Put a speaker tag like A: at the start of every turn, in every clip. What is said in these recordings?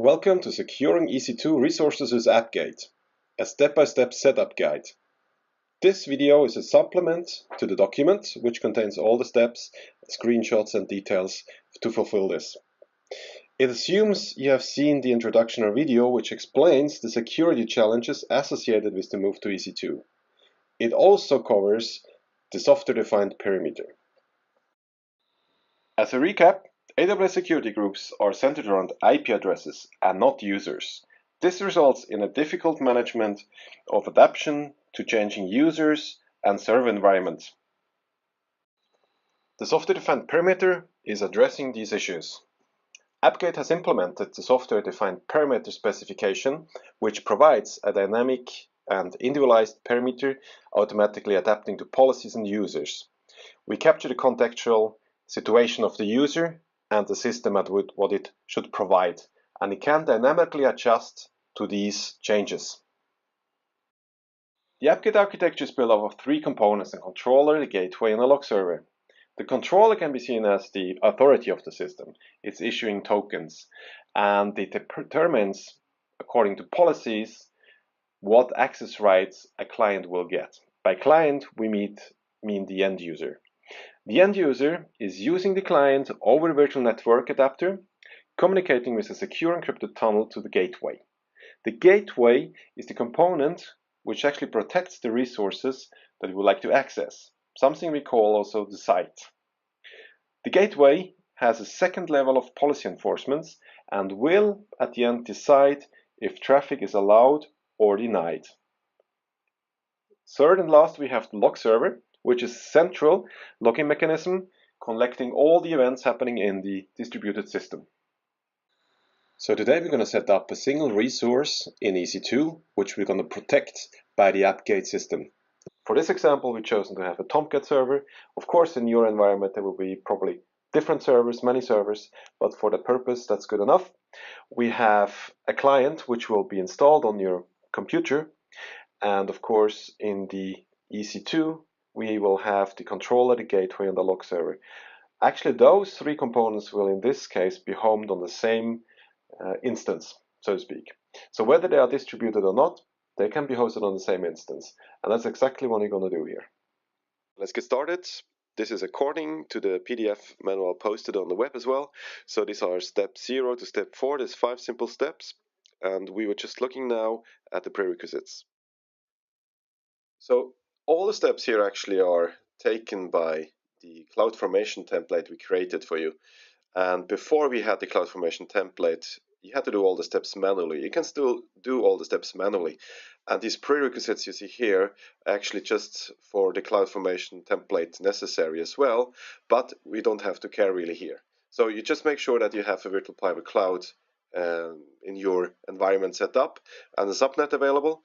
A: Welcome to Securing EC2 Resources with AppGate, a step-by-step setup guide. This video is a supplement to the document, which contains all the steps, screenshots and details to fulfill this. It assumes you have seen the introductory video which explains the security challenges associated with the move to EC2. It also covers the software-defined perimeter. As a recap, AWS security groups are centered around IP addresses and not users. This results in a difficult management of adaptation to changing users and server environments. The software-defined perimeter is addressing these issues. AppGate has implemented the software-defined perimeter specification, which provides a dynamic and individualized perimeter automatically adapting to policies and users. We capture the contextual situation of the user and the system at what it should provide, and it can dynamically adjust to these changes. The AppGate architecture is built up of three components: a controller, the gateway, and a log server. The controller can be seen as the authority of the system. It's issuing tokens, and it determines, according to policies, what access rights a client will get. By client, we mean the end user. The end user is using the client over the virtual network adapter, communicating with a secure encrypted tunnel to the gateway. The gateway is the component which actually protects the resources that we would like to access, something we call also the site. The gateway has a second level of policy enforcement and will at the end decide if traffic is allowed or denied. Third and last, we have the log server, which is a central logging mechanism collecting all the events happening in the distributed system. So today we're going to set up a single resource in EC2, which we're going to protect by the AppGate system. For this example, we've chosen to have a Tomcat server. Of course, in your environment, there will be probably different servers, many servers, but for the purpose, that's good enough. We have a client which will be installed on your computer. And of course, in the EC2, we will have the controller, the gateway, and the log server. Actually, those three components will, in this case, be homed on the same instance, so to speak. So whether they are distributed or not, they can be hosted on the same instance. And that's exactly what we're going to do here. Let's get started. This is according to the PDF manual posted on the web as well. So these are step 0 to step 4. There's 5 simple steps. And we were just looking now at the prerequisites. So all the steps here actually are taken by the CloudFormation template we created for you. And before we had the CloudFormation template, you had to do all the steps manually. You can still do all the steps manually. And these prerequisites you see here are actually just for the CloudFormation template necessary as well, but we don't have to care really here. So you just make sure that you have a virtual private cloud in your environment set up and a subnet available.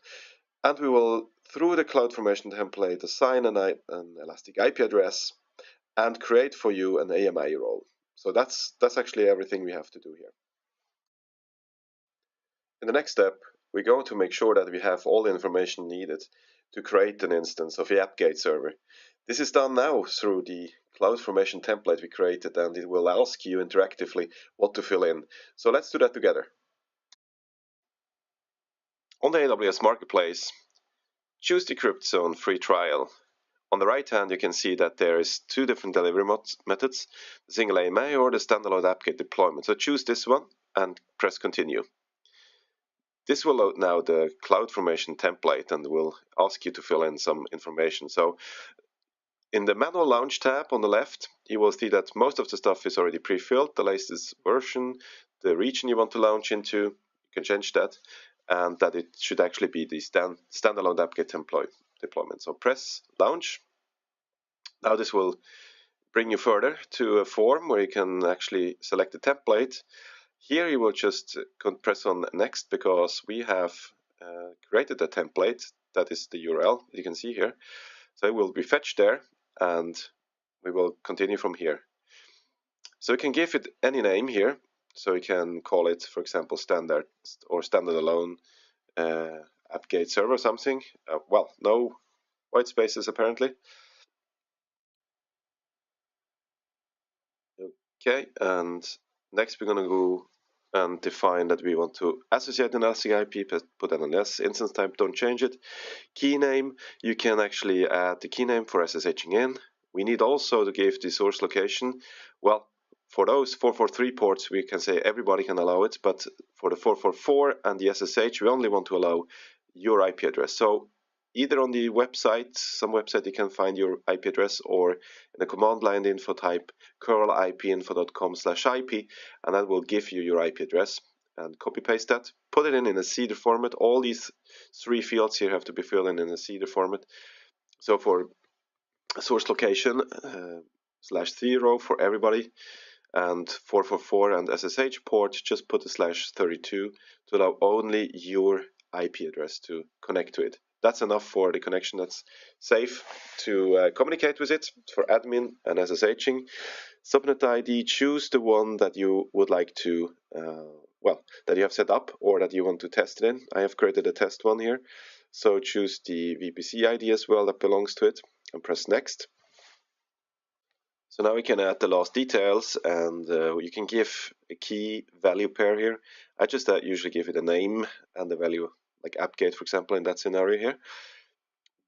A: And we will, through the CloudFormation template, assign an elastic IP address and create for you an AMI role. So that's actually everything we have to do here. In the next step, we're going to make sure that we have all the information needed to create an instance of the AppGate server. This is done now through the CloudFormation template we created, and it will ask you interactively what to fill in. So let's do that together. On the AWS Marketplace, choose the Crypt Zone free trial. On the right hand, you can see that there is 2 different delivery methods, the single AMI or the standalone AppGate deployment. So choose this one and press continue. This will load now the CloudFormation template and will ask you to fill in some information. So in the manual launch tab on the left, you will see that most of the stuff is already pre-filled, the latest version, the region you want to launch into, you can change that, and that it should actually be the standalone AppGate deployment. So press launch. Now this will bring you further to a form where you can actually select the template. Here you will just press on next because we have created a template, that is the URL you can see here. So it will be fetched there and we will continue from here. So you can give it any name here. So you can call it, for example, standard or standalone AppGate server or something. Well, no white spaces apparently. Okay, and next we're going to go and define that we want to associate an elastic IP, put an ls. Instance type, don't change it. Key name, you can actually add the key name for SSHing in. We need also to give the source location. Well, for those 443 ports, we can say everybody can allow it, but for the 444 and the SSH, we only want to allow your IP address. So either on the website, some website you can find your IP address, or in the command line info type curl ipinfo.com/IP, and that will give you your IP address. And copy paste that, put it in a CEDR format. All these 3 fields here have to be filled in a CEDR format. So for source location /0 for everybody, and 444 and SSH port, just put a /32 to allow only your IP address to connect to it. That's enough for the connection. That's safe to communicate with it for admin and SSHing. Subnet ID, choose the one that you would like to, that you have set up or that you want to test it in. I have created a test one here. So choose the VPC ID as well that belongs to it and press next. So now we can add the last details, and you can give a key value pair here. I just usually give it a name and the value, like AppGate, for example, in that scenario here.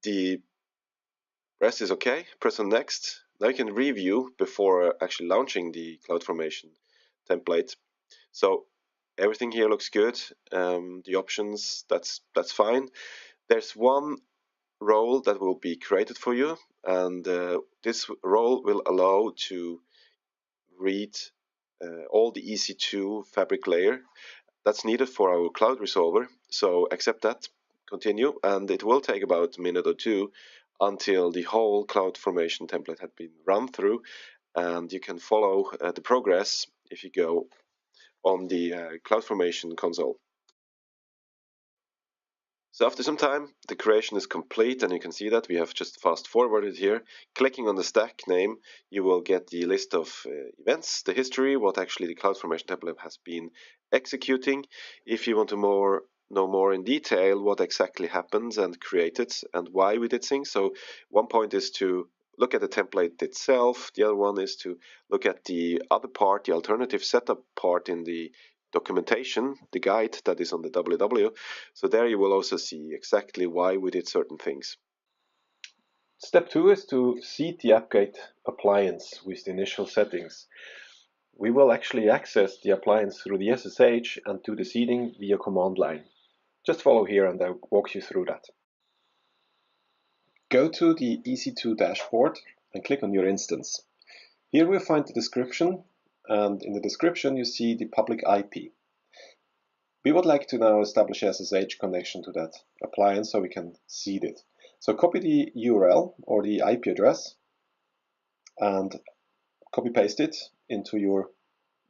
A: The rest is okay. Press on next. Now you can review before actually launching the CloudFormation template. So everything here looks good. The options, that's fine. There's one role that will be created for you, and this role will allow to read all the EC2 fabric layer that's needed for our cloud resolver. So accept that, continue, and it will take about a minute or two until the whole CloudFormation template had been run through, and you can follow the progress if you go on the CloudFormation console. So after some time, the creation is complete, and you can see that we have just fast forwarded here. Clicking on the stack name, you will get the list of events, the history, what actually the CloudFormation template has been executing. If you want to know more in detail what exactly happens and created and why we did things. So one point is to look at the template itself. The other one is to look at the other part, the alternative setup part in the documentation, the guide that is on the www. So there you will also see exactly why we did certain things. Step 2 is to seed the AppGate appliance with the initial settings. We will actually access the appliance through the SSH and do the seeding via command line. Just follow here and I'll walk you through that. Go to the EC2 dashboard and click on your instance. Here we'll find the description, and in the description you see the public IP. We would like to now establish a SSH connection to that appliance so we can seed it. So copy the URL or the IP address and copy paste it into your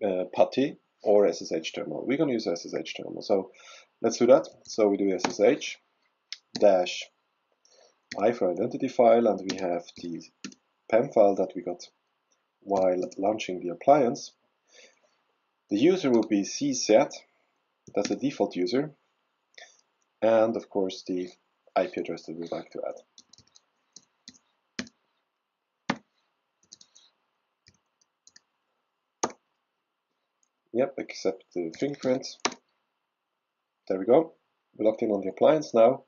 A: PuTTY or SSH terminal. We're going to use SSH terminal. So let's do that. So we do SSH -I for identity file, and we have the PEM file that we got while launching the appliance. The user will be CZ, that's the default user, and of course the IP address that we'd like to add. Yep, accept the fingerprint. There we go. We're logged in on the appliance now,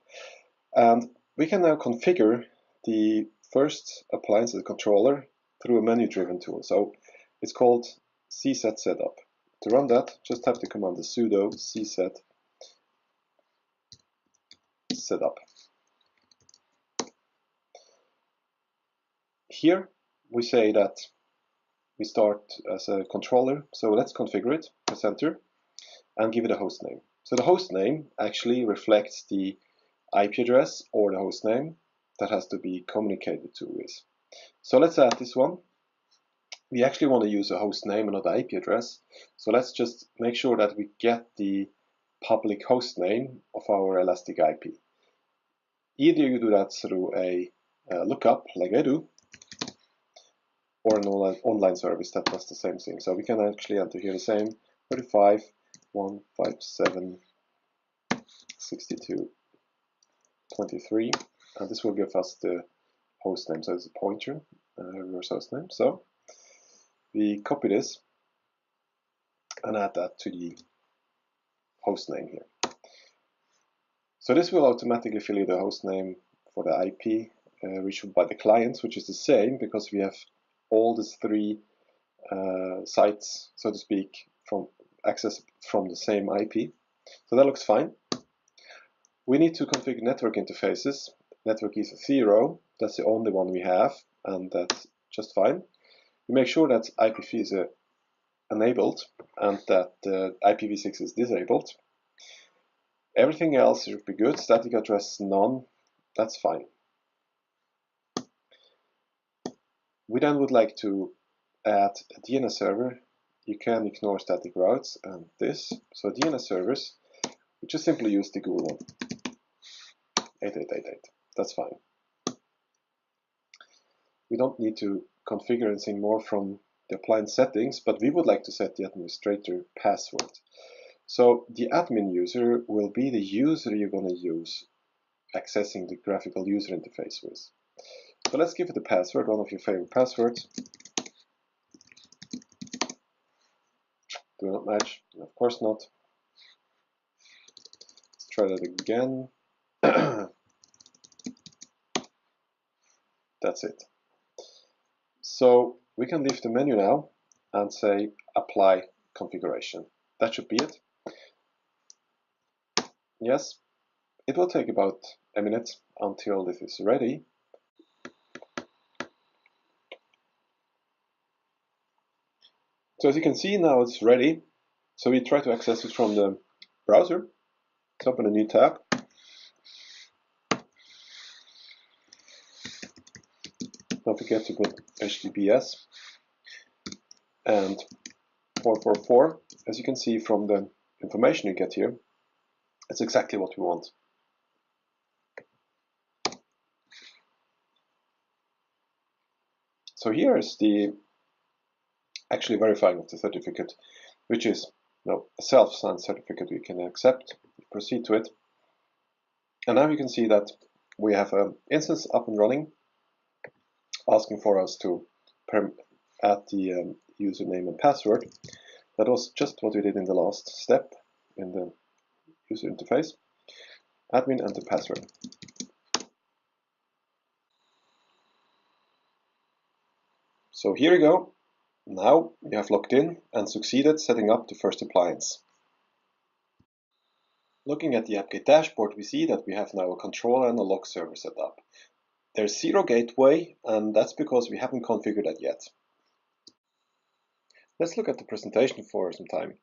A: and we can now configure the first appliance as a controller through a menu-driven tool. So it's called CZ setup. To run that, just have to command the sudo CZ setup. Here we say that we start as a controller, so let's configure it, press enter, and give it a host name. So the host name actually reflects the IP address or the host name that has to be communicated to with. So let's add this one. We actually want to use a host name and not the IP address, so let's just make sure that we get the public host name of our elastic IP. Either you do that through a lookup, like I do, or an online service that does the same thing. So we can actually enter here the same 35.157.62.23, and this will give us the host name. So it's a pointer, reverse host name. So we copy this and add that to the host name here. So this will automatically fill you the host name for the IP reached by the clients, which is the same because we have all these three sites, so to speak, from access from the same IP. So that looks fine. We need to configure network interfaces. Network is 0, that's the only one we have, and that's just fine. We make sure that IPv is enabled and that IPv6 is disabled. Everything else should be good. Static address none, that's fine. We then would like to add a DNS server. You can ignore static routes and this. So DNS servers, we just simply use the Google one. 8888, that's fine. We don't need to configure anything more from the appliance settings, but we would like to set the administrator password. So the admin user will be the user you're going to use accessing the graphical user interface with. So let's give it a password, one of your favorite passwords. Do not match, of course not. Let's try that again. That's it. So we can leave the menu now and say apply configuration. That should be it. Yes, it will take about a minute until this is ready. So as you can see now it's ready. So we try to access it from the browser. Let's open a new tab. Don't forget to put HTTPS and 444. As you can see from the information you get here, it's exactly what we want. So here is the actually verifying of the certificate, which is a self-signed certificate we can accept. Proceed to it. And now you can see that we have an instance up and running, asking for us to add the username and password. That was just what we did in the last step in the user interface. Admin and the password. So here we go. Now we have logged in and succeeded setting up the first appliance. Looking at the AppGate dashboard, we see that we have now a controller and a log server set up. There's 0 gateway, and that's because we haven't configured that yet. Let's look at the presentation for some time.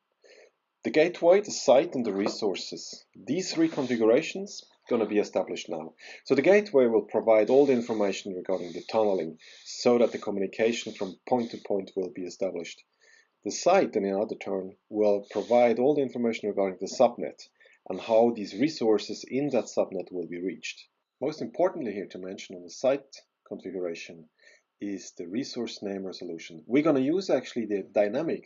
A: The gateway, the site, and the resources. These three configurations are going to be established now. So the gateway will provide all the information regarding the tunneling so that the communication from point to point will be established. The site, in another turn, will provide all the information regarding the subnet and how these resources in that subnet will be reached. Most importantly here to mention on the site configuration is the resource name resolution. We're going to use actually the dynamic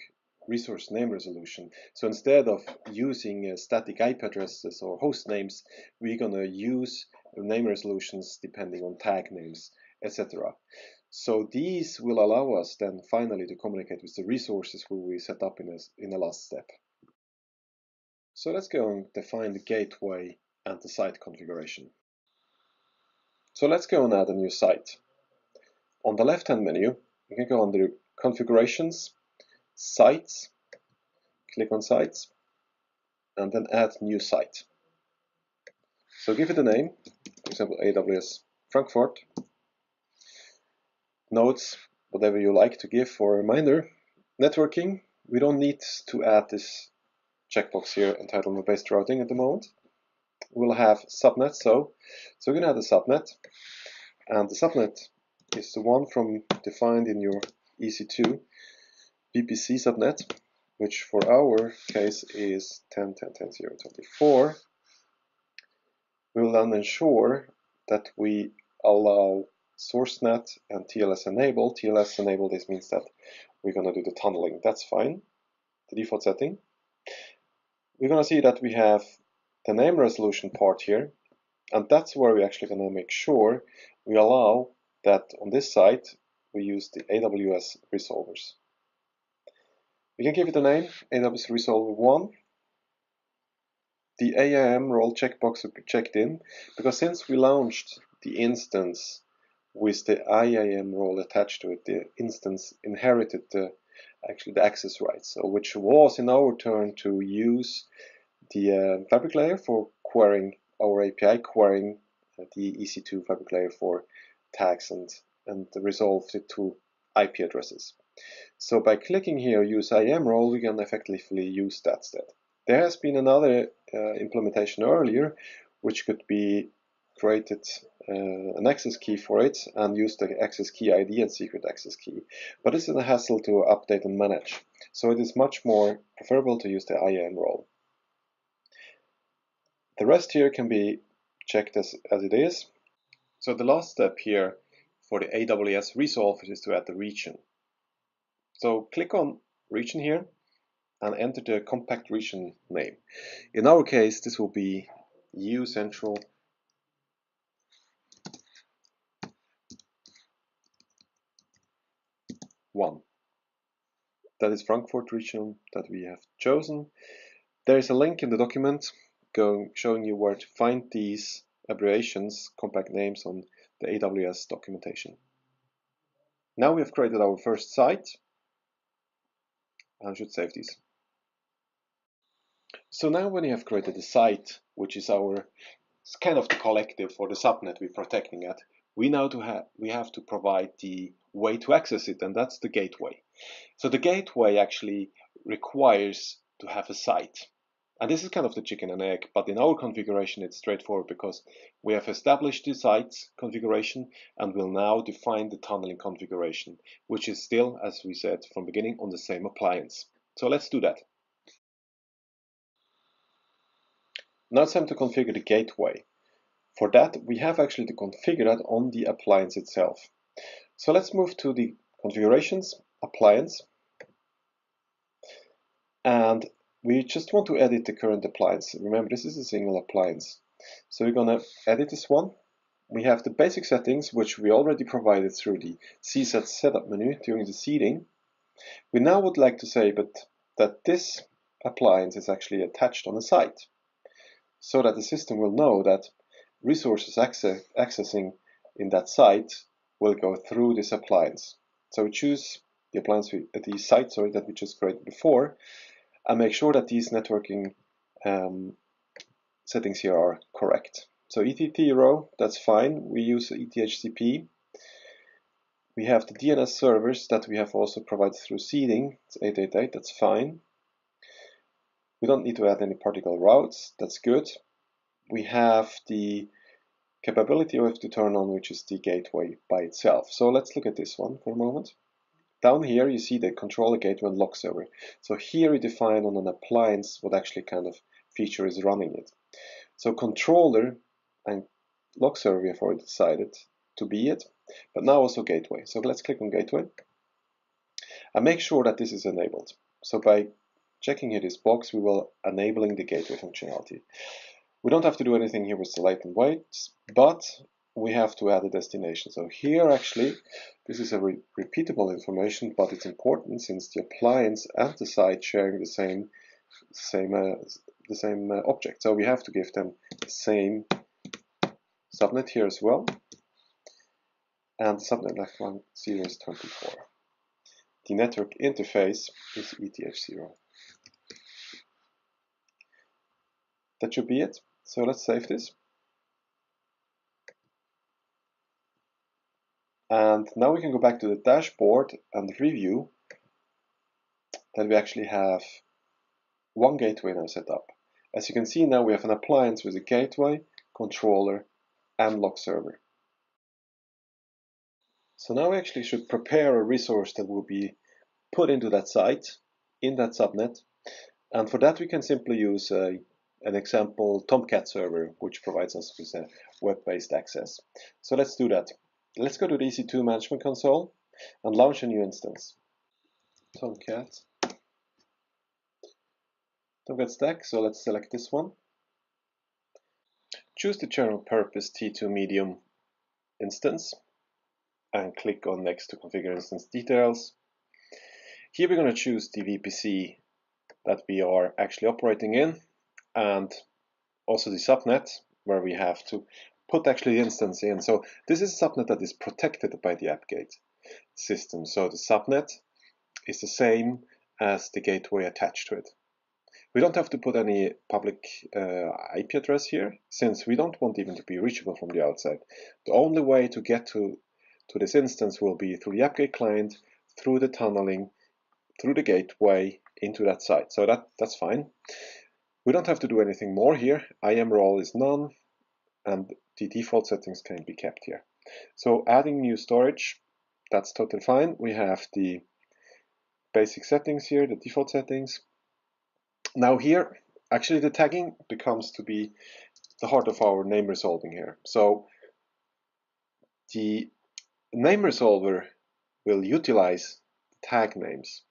A: resource name resolution. So instead of using static IP addresses or host names, we're going to use name resolutions depending on tag names, etc. So these will allow us then finally to communicate with the resources we set up in the last step. So let's go and define the gateway and the site configuration. So let's go and add a new site. On the left-hand menu, you can go under Configurations, Sites, click on Sites, and then add New Site. So give it a name, for example AWS Frankfurt. Nodes, whatever you like to give for a reminder. Networking, we don't need to add this checkbox here, entitlement-based routing at the moment. We'll have subnet, so we're going to add a subnet, and the subnet is the one defined in your EC2 VPC subnet, which for our case is 10.10.10.0.24. We will then ensure that we allow SourceNet and TLS enable. TLS enable, this means that we're going to do the tunneling. That's fine, the default setting. We're going to see that we have the name resolution part here, and that's where we're actually going to make sure we allow that on this site we use the AWS resolvers. We can give it a name, AWS Resolver 1, the AIM role checkbox will be checked in, because since we launched the instance with the IAM role attached to it, the instance inherited actually the access rights, so which was in our turn to use the fabric layer for querying our API, querying the EC2 fabric layer for tags and resolved it to IP addresses. So by clicking here, use IAM role, we can effectively use that instead. There has been another implementation earlier, which could be created an access key for it and use the access key ID and secret access key. But it's a hassle to update and manage. So it is much more preferable to use the IAM role. The rest here can be checked as it is. So the last step here for the AWS resolve is to add the region. So click on region here and enter the compact region name. In our case, this will be EU Central 1. That is Frankfurt region that we have chosen. There is a link in the document showing you where to find these abbreviations, compact names on the AWS documentation. Now we have created our first site and should save these. So now when you have created a site, which is it's kind of the collective for the subnet we're protecting at, we have to provide the way to access it, and that's the gateway. So the gateway actually requires to have a site. And this is kind of the chicken and egg, but in our configuration it's straightforward because we have established the site's configuration and will now define the tunneling configuration, which is still, as we said from the beginning, on the same appliance. So let's do that. Now it's time to configure the gateway. For that, we have actually to configure that on the appliance itself. So let's move to the configurations, appliance, and we just want to edit the current appliance. Remember, this is a single appliance. So we're going to edit this one. We have the basic settings, which we already provided through the CSAT setup menu during the seeding. We now would like to say that this appliance is actually attached on a site, so that the system will know that resources accessing in that site will go through this appliance. So we choose the appliance, the site, that we just created before, and make sure that these networking settings here are correct. So ETT that's fine. We use ETHCP. We have the DNS servers that we have also provided through seeding. It's 888, that's fine. We don't need to add any particle routes, that's good. We have the capability we have to turn on, which is the gateway by itself. So let's look at this one for a moment. Down here you see the controller gateway and log server. So here we define on an appliance what actually kind of feature is running it. So controller and log server we have already decided to be it, but now also gateway. So let's click on gateway and make sure that this is enabled. So by checking here this box, we will enabling the gateway functionality. We don't have to do anything here with the latent weights, but we have to add a destination. So here actually, this is a repeatable information, but it's important since the appliance and the site sharing the same object. So we have to give them the same subnet here as well. And the subnet left one 0 is 24. The network interface is ETH0. That should be it. So let's save this. And now we can go back to the dashboard and review that we actually have one gateway now set up. As you can see now we have an appliance with a gateway, controller, and log server. So now we actually should prepare a resource that will be put into that site, in that subnet. And for that we can simply use an example Tomcat server, which provides us with a web-based access. So let's do that. Let's go to the EC2 management console and launch a new instance. Tomcat stack, so let's select this one. Choose the general purpose T2 medium instance and click on next to configure instance details. Here we're going to choose the VPC that we are actually operating in, and also the subnet, where we have to put actually the instance in. So this is a subnet that is protected by the AppGate system. So the subnet is the same as the gateway attached to it. We don't have to put any public IP address here, since we don't want even to be reachable from the outside. The only way to get to this instance will be through the AppGate client, through the tunneling, through the gateway into that site. So that's fine. We don't have to do anything more here. IAM role is none, and the default settings can be kept here. So adding new storage, that's totally fine. We have the basic settings here, the default settings. Now here, actually the tagging becomes to be the heart of our name resolving here. So the name resolver will utilize tag names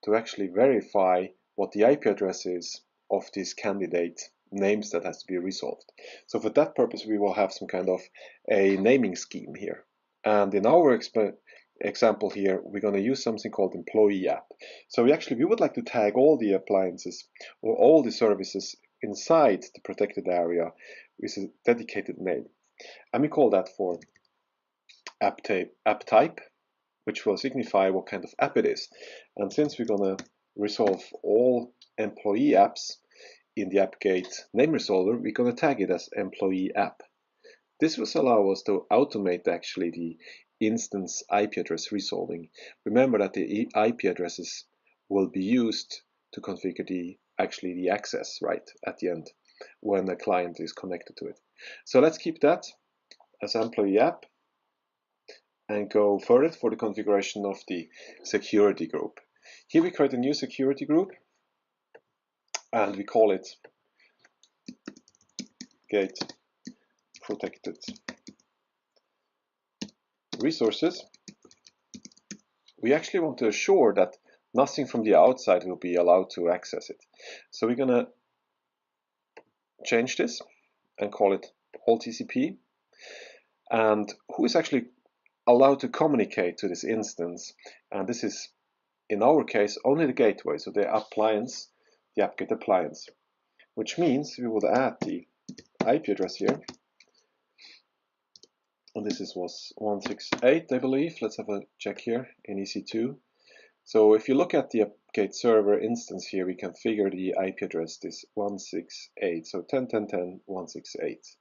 A: to actually verify what the IP address is of these candidate names that has to be resolved. So for that purpose, we will have some kind of a naming scheme here. And in our example here, we're going to use something called employee app. So we would like to tag all the appliances or all the services inside the protected area with a dedicated name. And we call that for app type, which will signify what kind of app it is. And since we're going to resolve all employee apps in the AppGate name resolver, we're going to tag it as employee app. This will allow us to automate actually the instance IP address resolving. Remember that the IP addresses will be used to configure the access right at the end when a client is connected to it. So let's keep that as employee app and go further for the configuration of the security group. Here we create a new security group and we call it Gate Protected Resources. We actually want to assure that nothing from the outside will be allowed to access it. So we're going to change this and call it all TCP. And who is actually allowed to communicate to this instance? And this is, in our case, only the gateway, so the appliance, the AppGate appliance, which means we would add the IP address here. And this was 168, I believe. Let's have a check here in EC2. So if you look at the AppGate server instance here, we configure the IP address, this 168, so 10.10.10.168.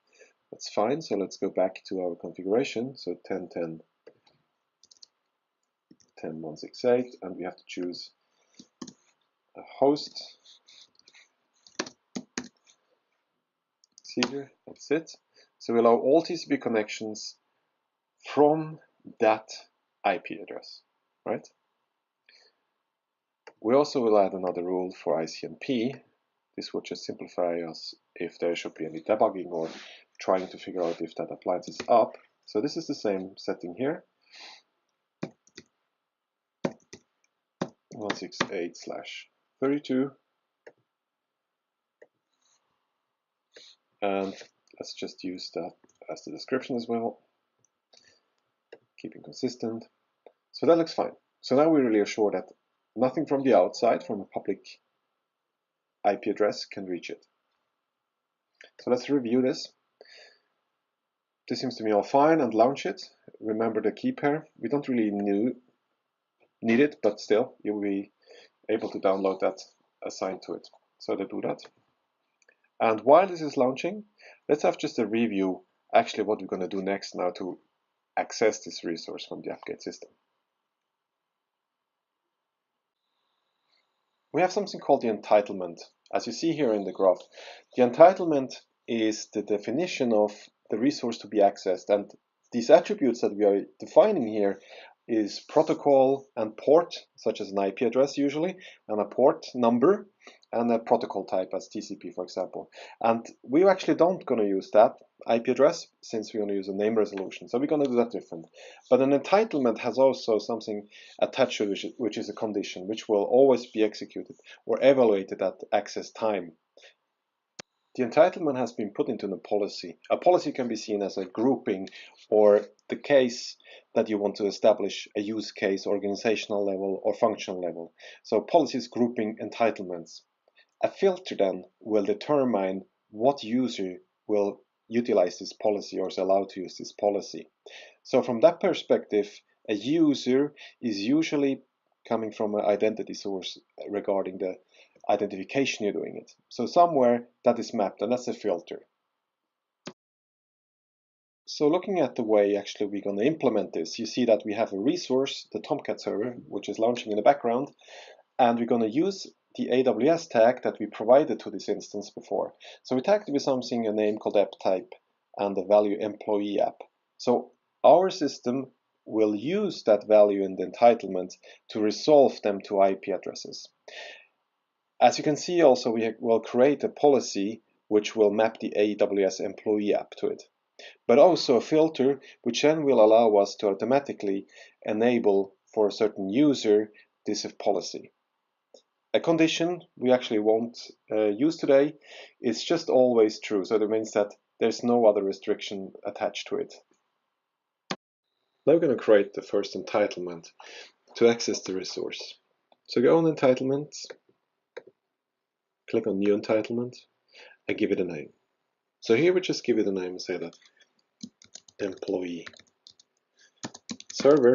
A: That's fine, so let's go back to our configuration, so 10.10.10.168, and we have to choose a host. See here, that's it. So we allow all TCP connections from that IP address, right? We also will add another rule for ICMP. This would just simplify us if there should be any debugging or trying to figure out if that appliance is up. So this is the same setting here. 168/32. And let's just use that as the description as well, keeping consistent. So that looks fine. So now we really are sure that nothing from the outside, from a public IP address, can reach it. So let's review this. This seems to me all fine, and launch it. Remember the key pair. We don't really need it, but still, you'll be able to download that assigned to it. So to do that. And while this is launching, let's have just a review actually what we're going to do next now to access this resource from the AppGate system. We have something called the entitlement. As you see here in the graph, the entitlement is the definition of the resource to be accessed, and these attributes that we are defining here is protocol and port, such as an IP address usually, and a port number, and a protocol type as TCP, for example. And we actually don't going to use that IP address since we're going to use a name resolution. So we're going to do that different. But an entitlement has also something attached to it, which is a condition, which will always be executed or evaluated at access time. The entitlement has been put into a policy. A policy can be seen as a grouping or the case that you want to establish a use case, organizational level or functional level. So policies grouping entitlements. A filter then will determine what user will utilize this policy or is allowed to use this policy. So from that perspective, a user is usually coming from an identity source regarding the identification you're doing it. So somewhere that is mapped, and that's a filter. So looking at the way actually we're going to implement this, you see that we have a resource, the Tomcat server, which is launching in the background, and we're going to use the AWS tag that we provided to this instance before. So we tagged it with something, a name called app type, and the value employee app. So our system will use that value in the entitlement to resolve them to IP addresses. As you can see also, we will create a policy which will map the AWS employee app to it, but also a filter which then will allow us to automatically enable for a certain user this policy. A condition we actually won't use today is just always true, so that means that there's no other restriction attached to it. Now we're going to create the first entitlement to access the resource. So go on entitlements, click on new entitlement, and give it a name. So here we just give it a name and say that employee server.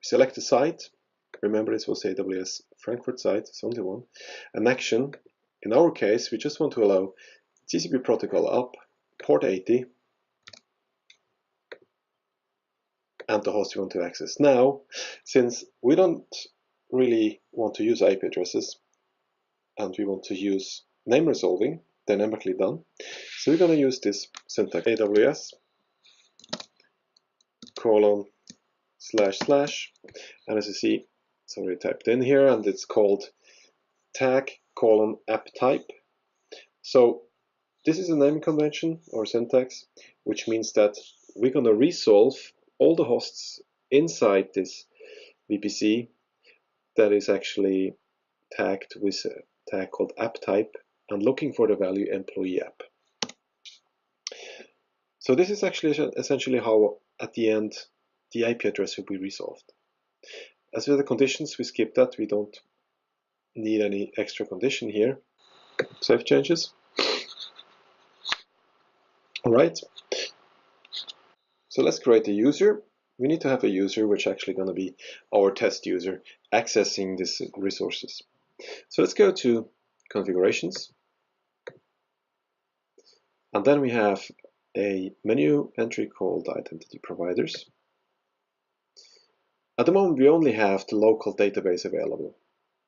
A: Select the site. Remember, this was AWS Frankfurt site, it's only one. An action, in our case, we just want to allow TCP protocol up, port 80, and the host you want to access. Now, since we don't really want to use IP addresses, and we want to use name resolving, dynamically done, so we're going to use this syntax, AWS ://, and as you see, it's already typed in here, and it's called tag :app type. So this is a naming convention or syntax, which means that we're going to resolve all the hosts inside this VPC that is actually tagged with a tag called app type and looking for the value employee app. So this is actually essentially how at the end the IP address will be resolved. As with the conditions, we skip that. We don't need any extra condition here. Save changes. All right. So let's create a user. We need to have a user which is actually going to be our test user accessing these resources. So let's go to configurations. And then we have a menu entry called identity providers. At the moment, we only have the local database available.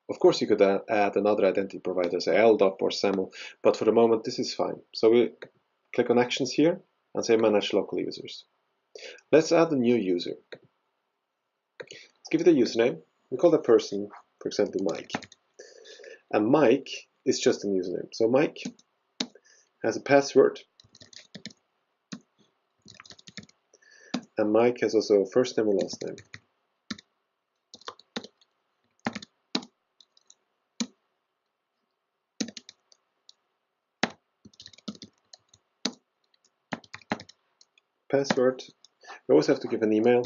A: Of course, you could add another identity provider, say LDAP or SAML, but for the moment, this is fine. So we click on Actions here and say Manage Local Users. Let's add a new user. Let's give it a username. We call the person, for example, Mike. And Mike is just a username. So Mike has a password. And Mike has also a first name and last name. Password. We always have to give an email.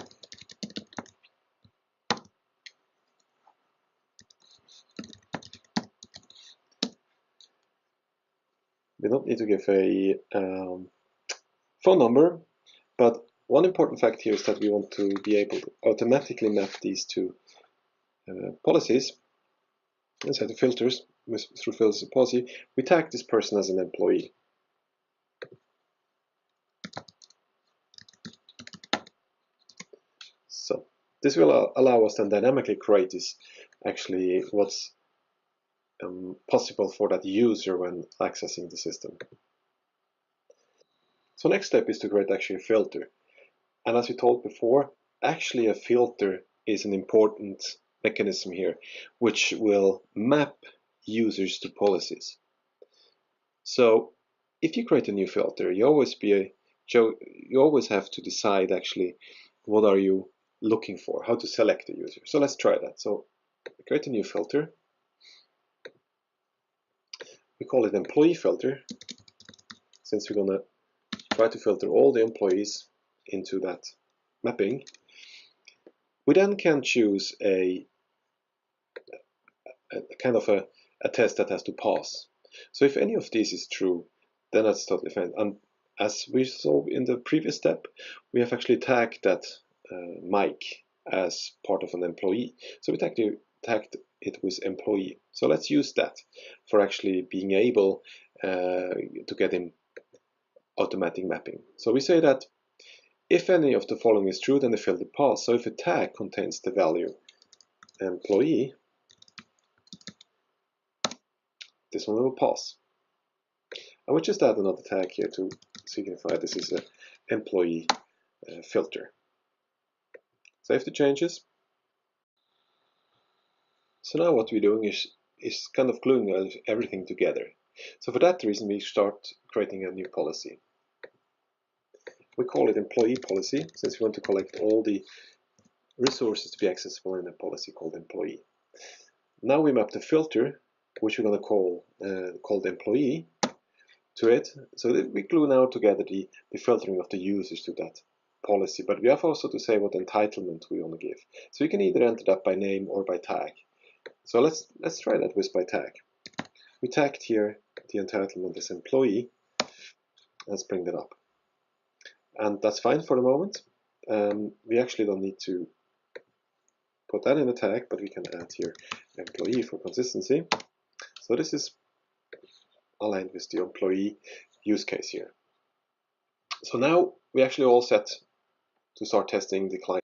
A: We don't need to give a phone number, but one important fact here is that we want to be able to automatically map these two policies inside the filters through filters policy. We tag this person as an employee. So this will allow us to dynamically create this, actually what's possible for that user when accessing the system. So next step is to create actually a filter. And as we told before, actually a filter is an important mechanism here, which will map users to policies. So if you create a new filter, you always have to decide actually what are you looking for, how to select the user. So let's try that. So create a new filter. We call it employee filter, since we're going to try to filter all the employees into that mapping. We then can choose a kind of a test that has to pass. So if any of these is true, then that's totally fine. And as we saw in the previous step, we have actually tagged that Mike as part of an employee. So we tagged it with employee. So let's use that for actually being able to get in automatic mapping. So we say that if any of the following is true, then the field will pass. So if a tag contains the value employee, this one will pass. I would just add another tag here to signify this is an employee filter. Save the changes. So now what we're doing is kind of gluing everything together. So for that reason, we start creating a new policy. We call it employee policy, since we want to collect all the resources to be accessible in a policy called employee. Now we map the filter, which we're going to call called employee, to it. So that we glue now together the filtering of the users to that policy. But we have also to say what entitlement we want to give. So you can either enter that by name or by tag. So let's try that with by tag. We tagged here the entitlement as employee. Let's bring that up. And that's fine for the moment. We actually don't need to put that in the tag, but we can add here employee for consistency. So this is aligned with the employee use case here. So now we actually all set to start testing the client.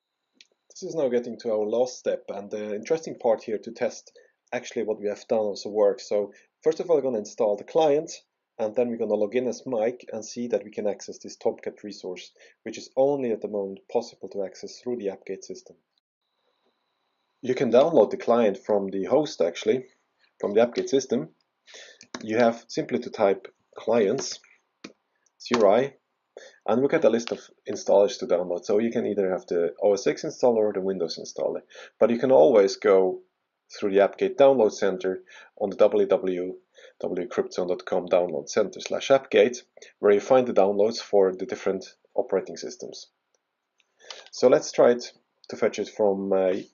A: This is now getting to our last step, and the interesting part here to test actually what we have done also works. So first of all, we're going to install the client, and then we're going to log in as Mike and see that we can access this Tomcat resource, which is only at the moment possible to access through the AppGate system. You can download the client from the host, actually, from the AppGate system. You have simply to type clients, CRI, and we get a list of installers to download. So you can either have the OS X installer or the Windows installer. But you can always go through the AppGate download center on the www.cryptzone.com download center /appgate, where you find the downloads for the different operating systems. So let's try to fetch it from the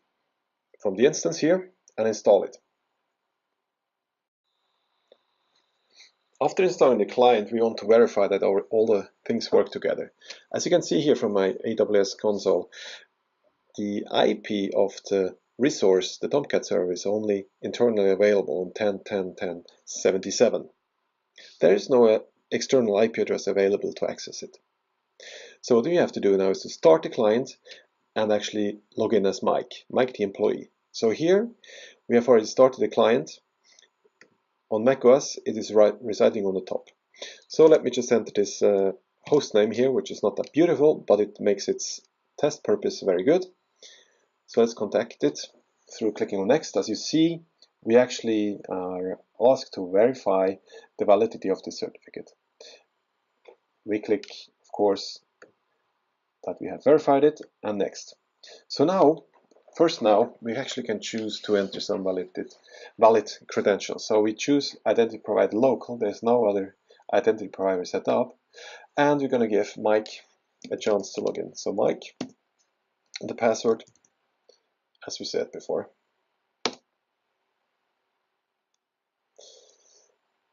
A: instance here and install it. After installing the client, we want to verify that all the things work together. As you can see here from my AWS console, the IP of the resource, the Tomcat server, is only internally available on 10.10.10.77. There is no external IP address available to access it. So what we have to do now is to start the client and actually log in as Mike the employee. So here we have already started the client. On macOS, it is residing on the top. So let me just enter this host name here, which is not that beautiful, but it makes its test purpose very good. So let's contact it through clicking on next. As you see, we actually are asked to verify the validity of this certificate. We click, of course, that we have verified it, and next. So now, we actually can choose to enter some valid credentials. So we choose identity provider local. There's no other identity provider set up. And we're going to give Mike a chance to log in. So Mike, the password, as we said before.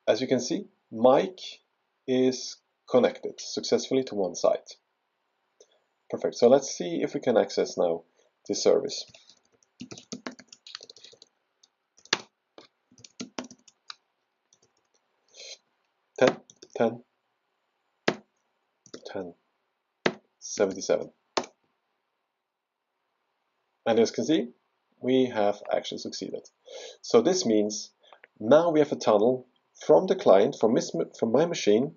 A: As you can see, Mike is connected successfully to one site. Perfect. So let's see if we can access now this service. 10.77. And as you can see, we have actually succeeded. So this means now we have a tunnel from the client, from my machine,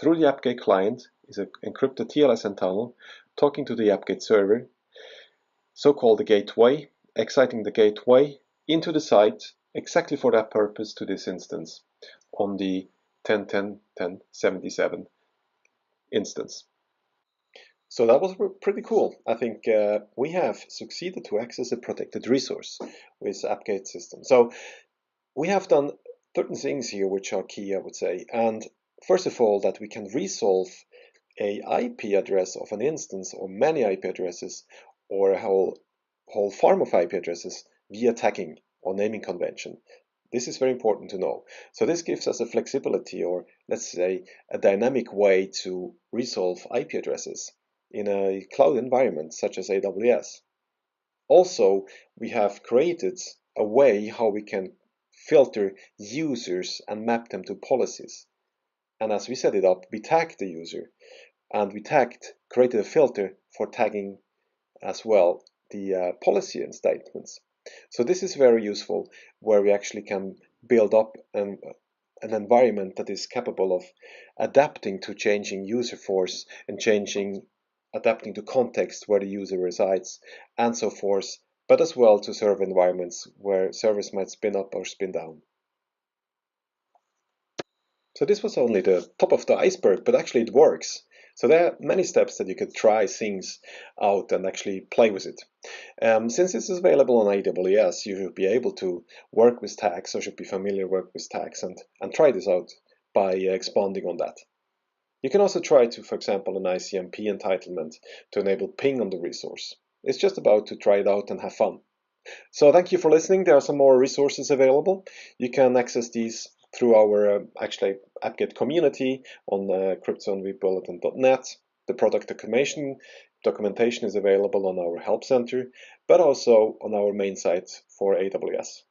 A: through the AppGate client, is an encrypted TLSN tunnel, talking to the AppGate server, so-called the gateway, exciting the gateway into the site exactly for that purpose to this instance on the 10.10.10.77 instance. So that was pretty cool. I think we have succeeded to access a protected resource with AppGate system. So we have done certain things here which are key, I would say. And first of all, that we can resolve a IP address of an instance or many IP addresses or a whole farm of IP addresses via tagging or naming convention. This is very important to know. So this gives us a flexibility, or let's say a dynamic way to resolve IP addresses in a cloud environment such as AWS. Also, we have created a way how we can filter users and map them to policies. And as we set it up, we tagged the user, and we created a filter for tagging as well the policy and statements. So this is very useful, where we actually can build up an environment that is capable of adapting to changing user force and adapting to context where the user resides and so forth, but as well to server environments where servers might spin up or spin down. So this was only the top of the iceberg, but actually it works. So there are many steps that you could try things out and actually play with it. Since this is available on AWS, you should be able to work with tags, or should be familiar with tags, and try this out by expanding on that. You can also try to, for example, an ICMP entitlement to enable ping on the resource. It's just about to try it out and have fun. So thank you for listening. There are some more resources available. You can access these through our actually AppGate community on cryptozonevbulletin.net. The product documentation is available on our help center, but also on our main site for AWS.